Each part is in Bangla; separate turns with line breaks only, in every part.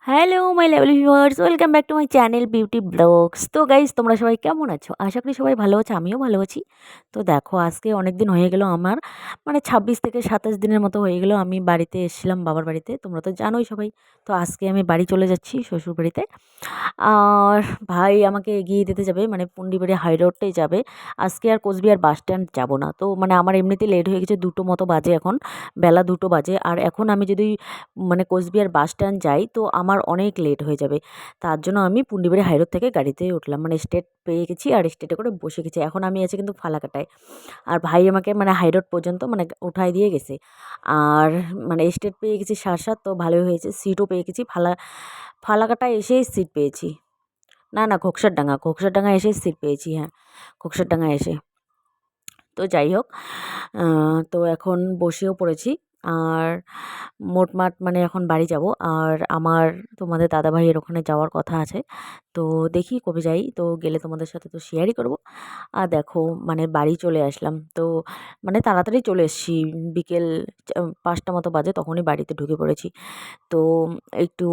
Hello my lovely viewers, welcome back to my channel beauty blogs. তো গাইজ, তোমরা সবাই কেমন আছো? আশা করি সবাই ভালো আছো, আমিও ভালো আছি। তো দেখো, আজকে অনেক দিন হয়ে গেল আমার, মানে 26 থেকে 27 দিনের মতো হয়ে গেল আমি বাড়িতে এসেছিলাম, বাবার বাড়িতে। তোমরা তো জানোই সবাই। তো আজকে আমি বাড়ি চলে যাচ্ছি, শ্বশুর বাড়িতে। আর ভাই আমাকে এগিয়ে দিতে যাবে, মানে পুন্ডিবাড়ি হাই রোডটাই যাবে। আজকে আর কোচবিহার বাস স্ট্যান্ড যাবো না। তো মানে আমার এমনিতেই লেট হয়ে গেছে, 2টো মতো বাজে এখন, বেলা 2টো বাজে। আর এখন আমি যদি মানে কোচবিহার বাস স্ট্যান্ড যাই তো আমার অনেক লেট হয়ে যাবে। তার জন্য আমি পুন্ডিবাড়ি হাই রোড থেকে গাড়িতেই উঠলাম, মানে স্টেট পেয়ে গেছি আর স্টেটে করে বসে গেছি। এখন আমি আছি কিন্তু ফালাকাটায়। আর ভাই আমাকে মানে হাই রোড পর্যন্ত মানে উঠায় দিয়ে গেছে। আর মানে স্টেট পেয়ে গেছি সাত তো ভালোই হয়েছে, সিটও পেয়ে গেছি। ফালাকাটায় এসেই সিট পেয়েছি। না, না, ঘোকসারডাঙ্গা এসেই সিট পেয়েছি, হ্যাঁ, ঘোকসারডাঙ্গা এসে। তো যাই হোক, তো এখন বসেও পড়েছি। আর মোটমাট মানে এখন বাড়ি যাব। আর আমার তোমাদের দাদাভাইয়ের ওখানে যাওয়ার কথা আছে। তো দেখি কবে যাই, তো গেলে তোমাদের সাথে তো শেয়ারই করব। আর দেখো, মানে বাড়ি চলে আসলাম। তো মানে তাড়াতাড়ি চলে এসেছি, বিকেল 5টা মতো বাজে, তখনই বাড়িতে ঢুকে পড়েছি। তো একটু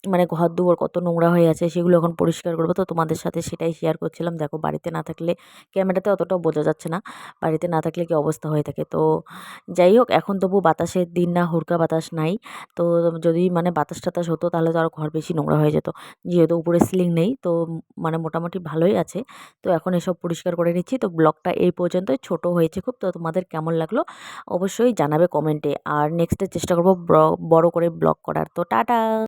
মানে ঘর-দুয়ার কত নোংরা হয়ে আছে সেগুলো এখন পরিষ্কার করব। তো তোমাদের সাথে সেটাই শেয়ার করছিলাম। দেখো, বাড়িতে না থাকলে ক্যামেরাতে অতটাও বোঝা যাচ্ছে না। বাড়িতে না থাকলে কি অবস্থা হয়ে থাকে। তো যাই হোক, এখন তবু বাতাসের দিন না, হুড়কা বাতাস নাই। তো যদি মানে বাতাস-টাতাস হতো তাহলে তো আরও ঘর বেশি নোংরা হয়ে যেত। যেহেতু উপরে সিলিং নেই, তো মানে মোটামুটি ভালোই আছে। তো এখন এসব পরিষ্কার করে নিচ্ছি। তো ব্লগটা এই পর্যন্তই, ছোট হয়েছে খুব। তো তোমাদের কেমন লাগলো অবশ্যই জানাবে কমেন্টে। আর নেক্সটে চেষ্টা করব বড় করে ব্লগ করার। তো টাটা।